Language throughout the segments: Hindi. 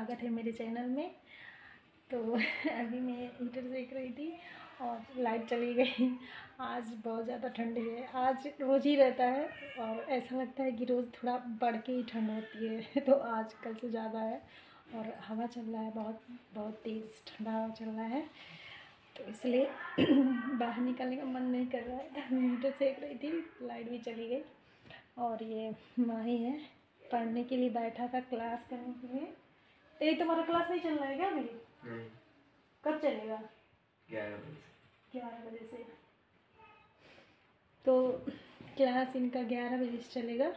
स्वागत है मेरे चैनल में। तो अभी मैं हीटर सेक रही थी और लाइट चली गई। आज बहुत ज़्यादा ठंडी है, आज रोज़ ही रहता है और ऐसा लगता है कि रोज़ थोड़ा बढ़ के ही ठंड होती है। तो आज कल से ज़्यादा है और हवा चल रहा है, बहुत बहुत तेज़ ठंडा हवा चल रहा है। तो इसलिए बाहर निकलने का मन नहीं कर रहा है। हीटर सेक रही थी, लाइट भी चली गई। और ये माही है, पढ़ने के लिए बैठा था, क्लास करने के लिए। तो तुम्हारा क्लास नहीं चल रहा है क्या अभी? नहीं। कब चलेगा? 11 बजे से। तो क्लास इनका 11 बजे से चलेगा,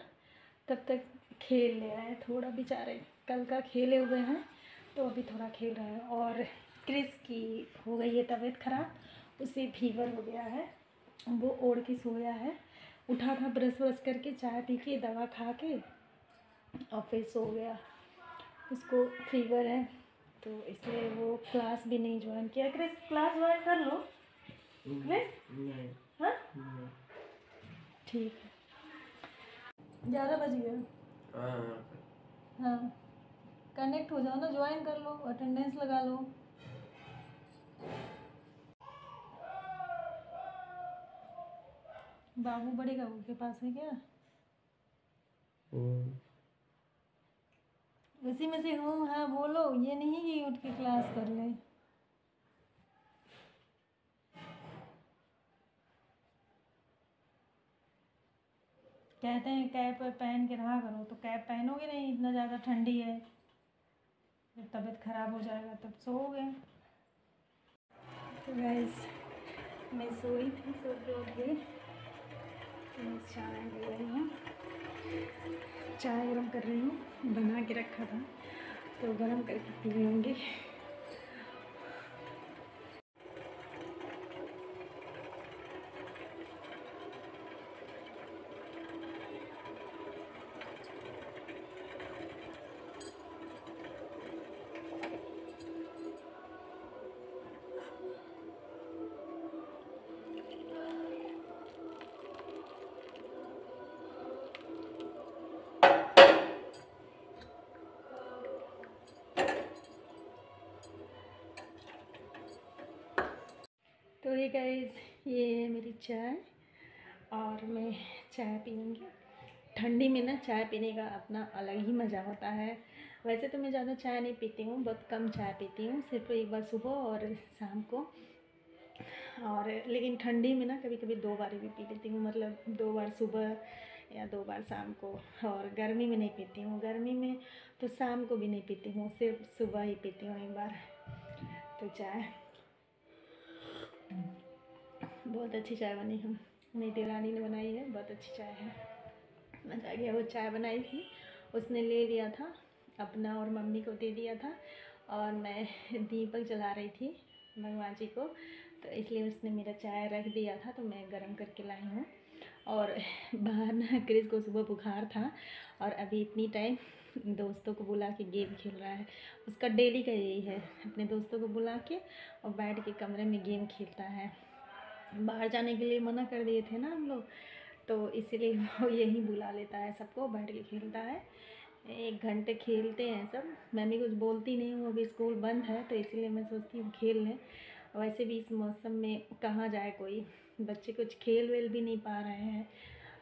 तब तक खेल ले रहे हैं थोड़ा। बेचारे कल का खेले हुए हैं तो अभी थोड़ा खेल रहे हैं। और क्रिस की हो गई है तबीयत ख़राब, उसे फीवर हो गया है, वो ओढ़ के सोया है। उठा था ब्रश व्रश करके, चाय पी के, दवा खा के और फिर सो गया। उसको फीवर है तो इसलिए वो क्लास भी नहीं ज्वाइन किया। क्रिस क्लास ज्वाइन कर लो क्रिस। हाँ ठीक है, 11 बज गया। हाँ कनेक्ट हो जाओ ना, ज्वाइन कर लो, अटेंडेंस लगा लो। बाबू बड़े बाबू के पास है क्या? उसी में से हूँ। हाँ बोलो, ये नहीं कि उठ के क्लास कर ले। कहते हैं कैप पहन के रहा करो, तो कैप पहनोगे नहीं, इतना ज़्यादा ठंडी है, जब तबीयत ख़राब हो जाएगा तब सोओगे। तो गाइस मैं सोई थी, सो के उठ गई। चाय ले रही हूँ, चाय गरम कर रही हूँ, बना के रखा था तो गरम करके पी लूँगी। तो ये गाइस, ये है मेरी चाय और मैं चाय पीऊँगी। ठंडी में ना चाय पीने का अपना अलग ही मज़ा होता है। वैसे तो मैं ज़्यादा चाय नहीं पीती हूँ, बहुत कम चाय पीती हूँ, सिर्फ एक बार सुबह और शाम को। और लेकिन ठंडी में ना कभी कभी 2 बार भी पी लेती हूँ, मतलब 2 बार सुबह या 2 बार शाम को। और गर्मी में नहीं पीती हूँ, गर्मी में तो शाम को भी नहीं पीती हूँ, सिर्फ सुबह ही पीती हूँ एक बार। तो चाय बहुत अच्छी चाय बनी है, मेरी देवरानी ने बनाई है, बहुत अच्छी चाय है, मज़ा आ गया। वो चाय बनाई थी, उसने ले लिया था अपना और मम्मी को दे दिया था, और मैं दीपक जला रही थी भगवान जी को, तो इसलिए उसने मेरा चाय रख दिया था तो मैं गरम करके लाई हूँ। और बाहर ना क्रिस को सुबह बुखार था और अभी इतनी टाइम दोस्तों को बुला के गेम खेल रहा है। उसका डेली का यही है, अपने दोस्तों को बुला के और बैठ के कमरे में गेम खेलता है। बाहर जाने के लिए मना कर दिए थे ना हम लोग, तो इसीलिए वो यही बुला लेता है सबको, बैठ के खेलता है। 1 घंटे खेलते हैं सब। मैं भी कुछ बोलती नहीं हूँ, अभी स्कूल बंद है तो इसलिए मैं सोचती हूँ खेल लें। वैसे भी इस मौसम में कहाँ जाए कोई, बच्चे कुछ खेल वेल भी नहीं पा रहे हैं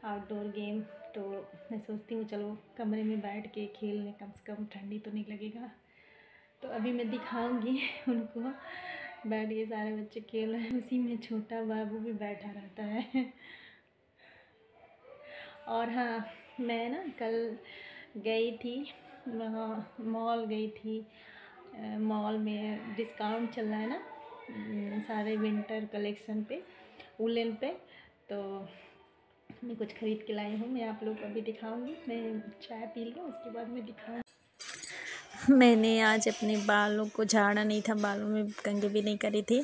आउटडोर गेम, तो मैं सोचती हूँ चलो कमरे में बैठ के खेल लें, कम से कम ठंडी तो नहीं लगेगा। तो अभी मैं दिखाऊंगी उनको, बैठ के सारे बच्चे खेल रहे हैं, उसी में छोटा बाबू भी बैठा रहता है। और हाँ, मैं ना कल गई थी वहाँ, मॉल गई थी। मॉल में डिस्काउंट चल रहा है ना सारे विंटर कलेक्शन पे, वुलन पे, तो मैं कुछ ख़रीद के लाई हूँ। मैं आप लोग को अभी दिखाऊंगी, मैं चाय पी लूँ उसके बाद मैं दिखाऊँ। मैंने आज अपने बालों को झाड़ा नहीं था, बालों में कंघी भी नहीं करी थी,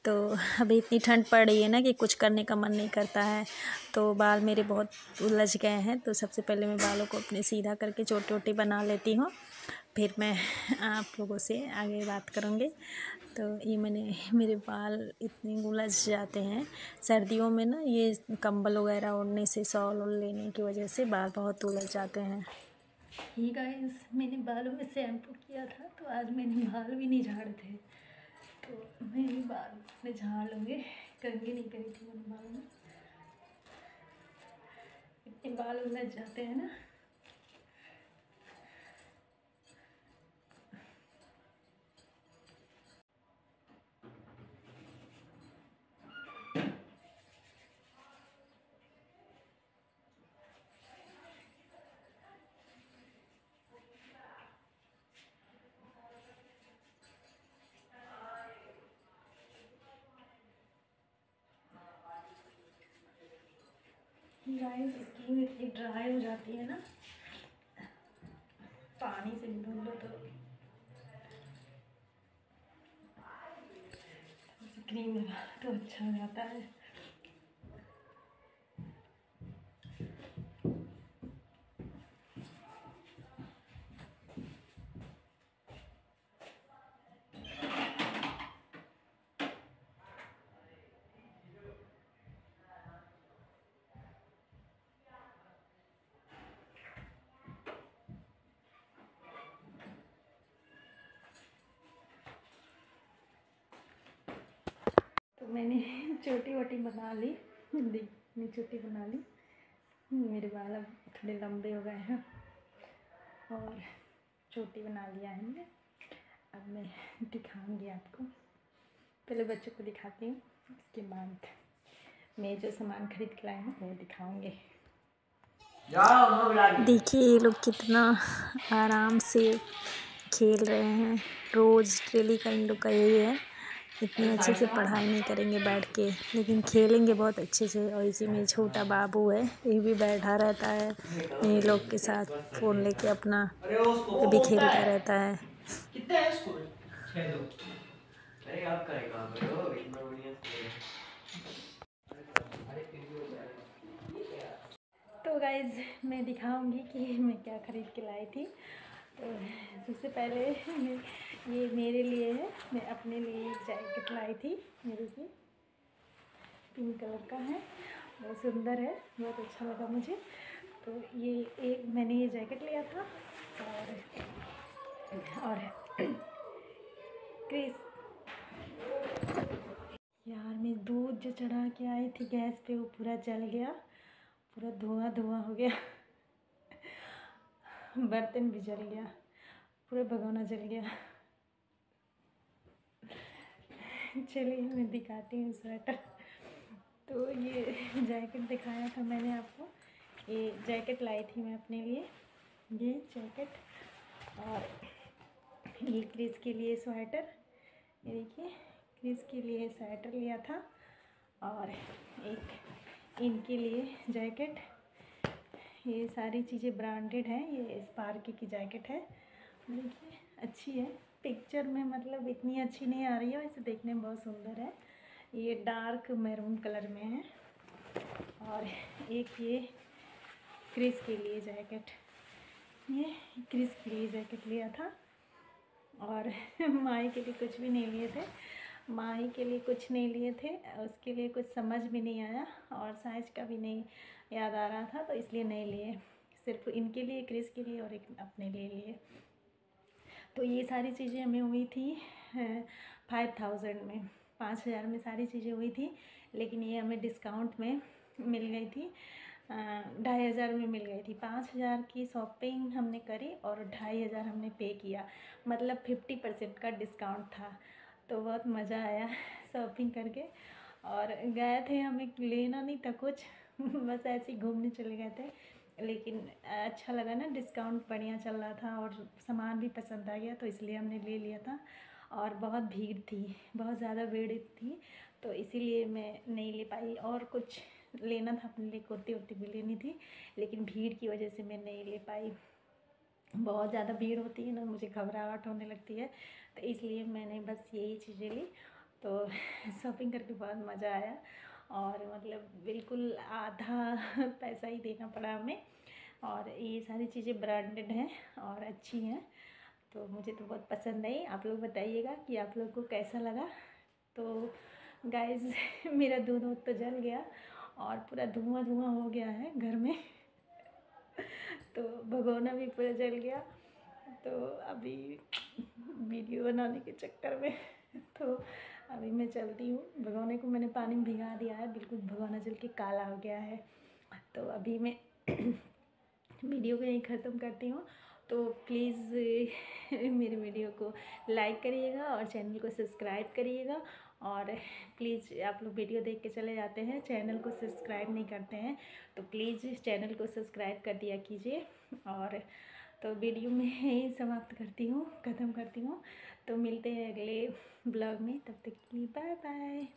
तो अभी इतनी ठंड पड़ रही है ना कि कुछ करने का मन नहीं करता है, तो बाल मेरे बहुत उलझ गए हैं। तो सबसे पहले मैं बालों को अपने सीधा करके छोटी छोटी बना लेती हूँ, फिर मैं आप लोगों से आगे बात करूँगी। तो ये मेरे बाल इतने उलझ जाते हैं सर्दियों में ना, ये कंबल वगैरह ओढ़ने से, शॉल लेने की वजह से बाल बहुत उलझ जाते हैं। ये गाइस मैंने बालों में शैम्पू किया था, तो आज मैंने बाल भी नहीं झाड़े थे, तो मैं भी बाल में झाड़ लूँगी। कंघी नहीं करी थी मैंने बालों में, इतने बाल उलझ जाते हैं ना। गाइस स्किन इतनी ड्राई हो जाती है ना, पानी से भी धुल लो तो क्रीम लगा तो अच्छा हो जाता है। तो मैंने छोटी वोटी बना ली, इतनी छोटी बना ली। मेरे बाल अब थोड़े लंबे हो गए हैं और छोटी बना लिया है मैंने। अब मैं दिखाऊंगी आपको, पहले बच्चों को दिखाती हूँ, उसके बाद मैं जो सामान खरीद के लाई हूँ वो दिखाऊंगी। देखिए ये लोग कितना आराम से खेल रहे हैं। रोज़ डेली का इन लोग का यही है, इतनी अच्छे से पढ़ाई नहीं करेंगे बैठ के, लेकिन खेलेंगे बहुत अच्छे से। और इसी में छोटा बाबू है, ये भी बैठा रहता है ये लोग के साथ, फ़ोन लेके अपना ये भी खेलता रहता है। कितने हैं स्कूल? 6 लोग। अरे आप क्या काम करो, इतना बढ़िया स्कूल है। तो गाइज़ मैं दिखाऊंगी कि मैं क्या ख़रीद के लाई थी। तो सबसे पहले ये मेरे लिए है, मैं अपने लिए एक जैकेट लाई थी, मेरे की पिंक कलर का है, बहुत सुंदर है, बहुत अच्छा लगा मुझे। तो ये एक मैंने ये जैकेट लिया था। और क्रिस यार, मैं दूध जो चढ़ा के आई थी गैस पे वो पूरा जल गया, पूरा धुआं धुआं हो गया। बर्तन भी जल गया, पूरा भगोना जल गया। चलिए मैं दिखाती हूँ स्वेटर। तो ये जैकेट दिखाया था मैंने आपको, ये जैकेट लाई थी मैं अपने लिए, ये जैकेट। और ये क्रिस के लिए स्वेटर, ये देखिए क्रिस के लिए स्वेटर लिया था। और एक इनके लिए जैकेट। ये सारी चीज़ें ब्रांडेड हैं, ये स्पार्की की जैकेट है, देखिए अच्छी है। पिक्चर में मतलब इतनी अच्छी नहीं आ रही है, वैसे देखने में बहुत सुंदर है। ये डार्क मैरून कलर में है। और एक ये क्रिस के लिए जैकेट, ये क्रिस के लिए जैकेट लिया था। और माई के लिए कुछ भी नहीं लिए थे, माही के लिए कुछ नहीं लिए थे, उसके लिए कुछ समझ भी नहीं आया और साइज का भी नहीं याद आ रहा था, तो इसलिए नहीं लिए। सिर्फ इनके लिए, क्रिस के लिए और एक अपने लिए। तो ये सारी चीज़ें हमें हुई थी 5000 में, 5000 में सारी चीज़ें हुई थी। लेकिन ये हमें डिस्काउंट में मिल गई थी, 2500 में मिल गई थी। 5000 की शॉपिंग हमने करी और 2500 हमने पे किया, मतलब 50% का डिस्काउंट था। तो बहुत मज़ा आया शॉपिंग करके। और गए थे, हमें लेना नहीं था कुछ बस ऐसे ही घूमने चले गए थे। लेकिन अच्छा लगा ना, डिस्काउंट बढ़िया चल रहा था और सामान भी पसंद आ गया, तो इसलिए हमने ले लिया था। और बहुत भीड़ थी, बहुत ज़्यादा भीड़ थी, तो इसीलिए मैं नहीं ले पाई। और कुछ लेना था अपने लिए, कुर्ती वुर्ती भी लेनी थी, लेकिन भीड़ की वजह से मैं नहीं ले पाई। बहुत ज़्यादा भीड़ होती है ना, मुझे घबराहट होने लगती है, तो इसलिए मैंने बस यही चीज़ें ली। तो शॉपिंग करके बहुत मज़ा आया, और मतलब बिल्कुल आधा पैसा ही देना पड़ा हमें। और ये सारी चीज़ें ब्रांडेड हैं और अच्छी हैं, तो मुझे तो बहुत पसंद आई। आप लोग बताइएगा कि आप लोग को कैसा लगा। तो गाइस मेरा दूध तो जल गया और पूरा धुआं धुआं हो गया है घर में। तो भगोना भी पूरा जल गया। तो अभी वीडियो बनाने के चक्कर में तो अभी मैं चलती हूँ। भगोने को मैंने पानी में भिगा दिया है, बिल्कुल भगोना जल के काला हो गया है। तो अभी मैं वीडियो को यहीं ख़त्म करती हूँ। तो प्लीज़ मेरे वीडियो को लाइक करिएगा और चैनल को सब्सक्राइब करिएगा। और प्लीज़ आप लोग वीडियो देख के चले जाते हैं, चैनल को सब्सक्राइब नहीं करते हैं, तो प्लीज़ इस चैनल को सब्सक्राइब कर दिया कीजिए। और तो वीडियो में यही समाप्त करती हूँ, ख़त्म करती हूँ। तो मिलते हैं अगले ब्लॉग में, तब तक के लिए बाय बाय।